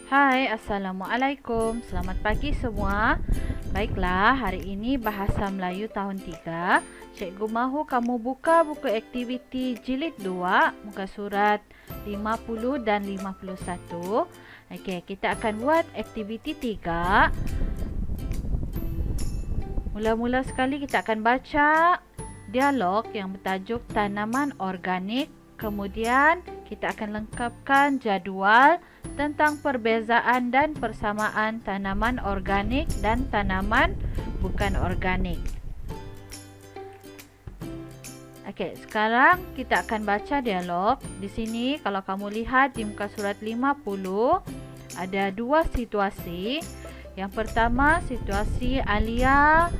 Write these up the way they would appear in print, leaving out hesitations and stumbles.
Hai, Assalamualaikum. Selamat pagi semua. Baiklah, hari ini Bahasa Melayu tahun 3. Cikgu mahu kamu buka buku aktiviti jilid 2, muka surat 50 dan 51. Okey, kita akan buat aktiviti 3. Mula-mula sekali kita akan baca dialog yang bertajuk tanaman organik. Kemudian kita akan lengkapkan jadual tentang perbezaan dan persamaan tanaman organik dan tanaman bukan organik. Okey, sekarang kita akan baca dialog. Di sini kalau kamu lihat di muka surat 50 ada dua situasi. Yang pertama, situasi Alia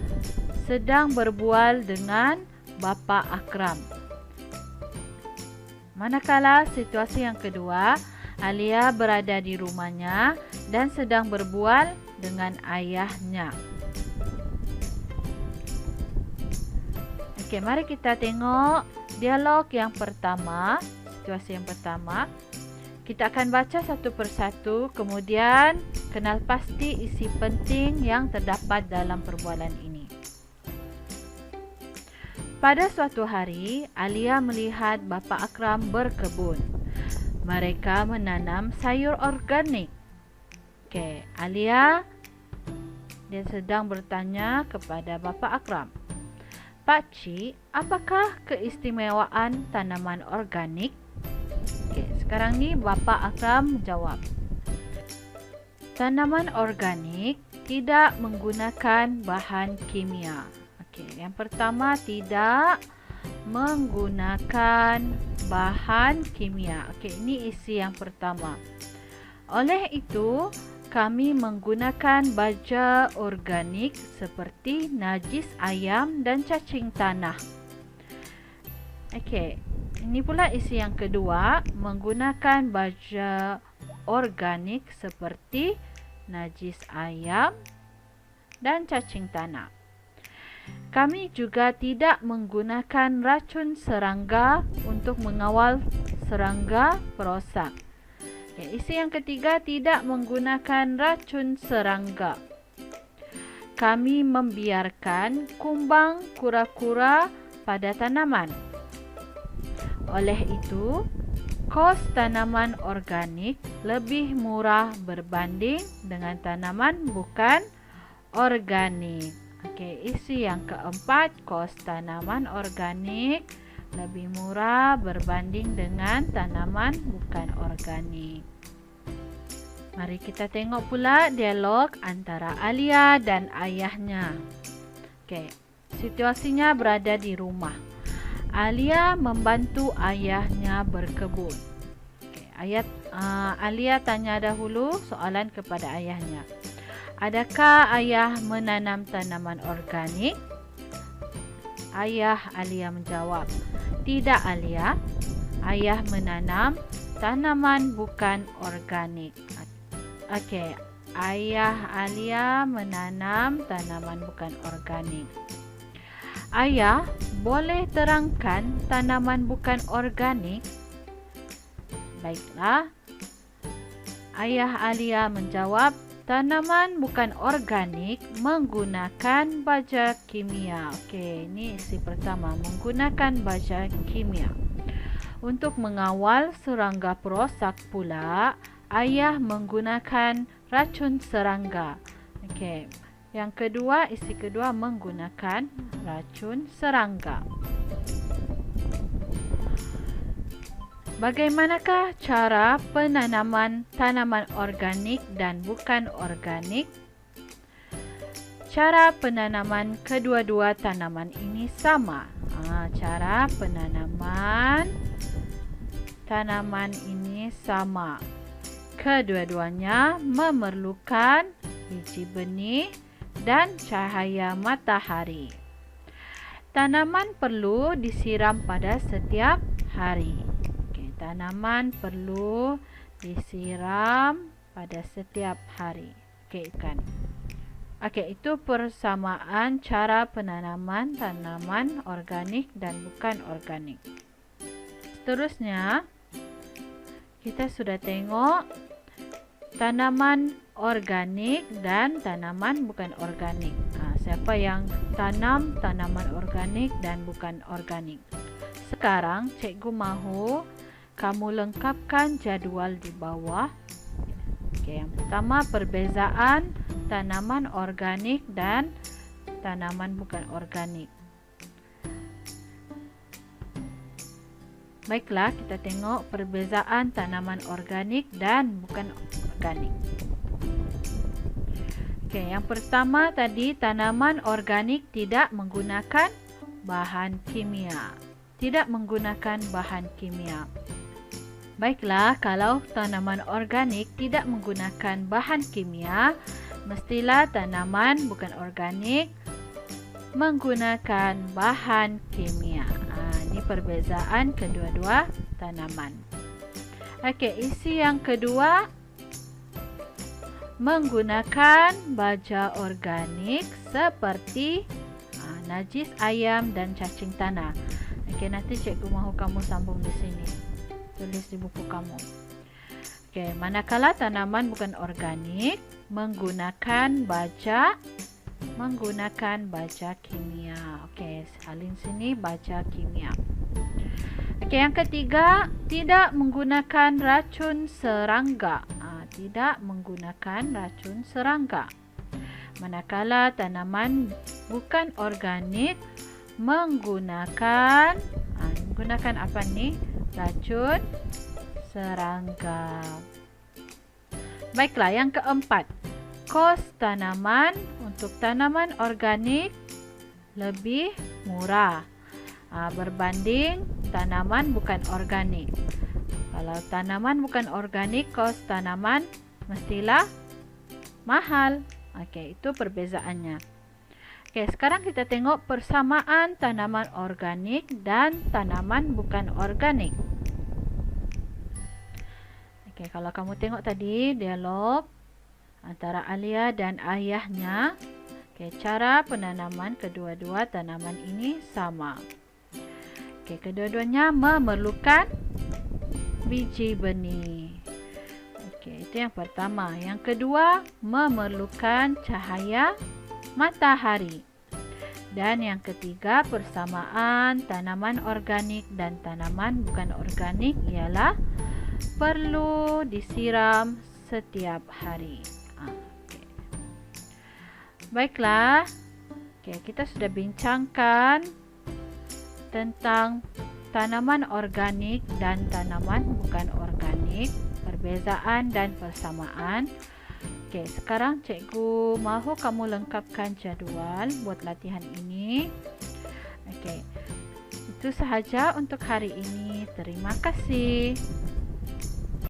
sedang berbual dengan Bapa Akram. Manakala situasi yang kedua, Alia berada di rumahnya dan sedang berbual dengan ayahnya. Okey, mari kita tengok dialog yang pertama, situasi yang pertama. Kita akan baca satu persatu, kemudian kenal pasti isi penting yang terdapat dalam perbualan ini. Pada suatu hari, Alia melihat Bapa Akram berkebun. Mereka menanam sayur organik. Okey, Alia dia sedang bertanya kepada Bapa Akram. Pak Cik, apakah keistimewaan tanaman organik? Okey, sekarang ni Bapa Akram menjawab. Tanaman organik tidak menggunakan bahan kimia. Okey, yang pertama, tidak menggunakan bahan kimia. Okey, ini isi yang pertama. Oleh itu, kami menggunakan baja organik seperti najis ayam dan cacing tanah. Okey, ini pula isi yang kedua, menggunakan baja organik seperti najis ayam dan cacing tanah. Kami juga tidak menggunakan racun serangga untuk mengawal serangga perosak. Isi yang ketiga, tidak menggunakan racun serangga. Kami membiarkan kumbang kura-kura pada tanaman. Oleh itu, kos tanaman organik lebih murah berbanding dengan tanaman bukan organik. Okey, isi yang keempat, kos tanaman organik lebih murah berbanding dengan tanaman bukan organik. Mari kita tengok pula dialog antara Alia dan ayahnya. Okey, situasinya berada di rumah. Alia membantu ayahnya berkebun. Okey, Alia tanya dahulu soalan kepada ayahnya. Adakah ayah menanam tanaman organik? Ayah Alia menjawab, tidak Alia. Ayah menanam tanaman bukan organik. Okey, ayah Alia menanam tanaman bukan organik. Ayah, boleh terangkan tanaman bukan organik? Baiklah. Ayah Alia menjawab, tanaman bukan organik menggunakan baja kimia. Okey, ini isi pertama, menggunakan baja kimia. Untuk mengawal serangga perosak pula, ayah menggunakan racun serangga. Okey, yang kedua, isi kedua, menggunakan racun serangga. Bagaimanakah cara penanaman tanaman organik dan bukan organik? Cara penanaman kedua-dua tanaman ini sama. Cara penanaman tanaman ini sama. Kedua-duanya memerlukan biji benih dan cahaya matahari. Tanaman perlu disiram pada setiap hari. Tanaman perlu disiram pada setiap hari. Okey, ikan. Okey, itu persamaan cara penanaman tanaman organik dan bukan organik. Seterusnya, kita sudah tengok tanaman organik dan tanaman bukan organik. Siapa yang tanam tanaman organik dan bukan organik? Sekarang cikgu mahu kamu lengkapkan jadual di bawah. Okey, yang pertama perbezaan tanaman organik dan tanaman bukan organik. Baiklah, kita tengok perbezaan tanaman organik dan bukan organik. Okey, yang pertama tadi tanaman organik tidak menggunakan bahan kimia. Tidak menggunakan bahan kimia. Baiklah, kalau tanaman organik tidak menggunakan bahan kimia, mestilah tanaman bukan organik menggunakan bahan kimia. Ini perbezaan kedua-dua tanaman. Okey, isi yang kedua, menggunakan baja organik seperti najis ayam dan cacing tanah. Okey, nanti cikgu mahu kamu sambung di sini. Tulis di buku kamu. Okey, manakala tanaman bukan organik menggunakan baja kimia. Okey, salin sini baja kimia. Okey, yang ketiga, tidak menggunakan racun serangga. Tidak menggunakan racun serangga. Manakala tanaman bukan organik menggunakan apa ni? Racun serangga. Baiklah, yang keempat, kos tanaman untuk tanaman organik lebih murah berbanding tanaman bukan organik. Kalau tanaman bukan organik, kos tanaman mestilah mahal. Okey, itu perbezaannya. Okey, sekarang kita tengok persamaan tanaman organik dan tanaman bukan organik. Okey, kalau kamu tengok tadi dialog antara Alia dan ayahnya. Okey, cara penanaman kedua-dua tanaman ini sama. Okey, kedua-duanya memerlukan biji benih. Okey, itu yang pertama. Yang kedua, memerlukan cahaya matahari. Dan yang ketiga, persamaan tanaman organik dan tanaman bukan organik ialah perlu disiram setiap hari. Okay. Baiklah, kita sudah bincangkan tentang tanaman organik dan tanaman bukan organik, perbezaan dan persamaan. Okey, sekarang cikgu mahu kamu lengkapkan jadual buat latihan ini. Okey, itu sahaja untuk hari ini. Terima kasih.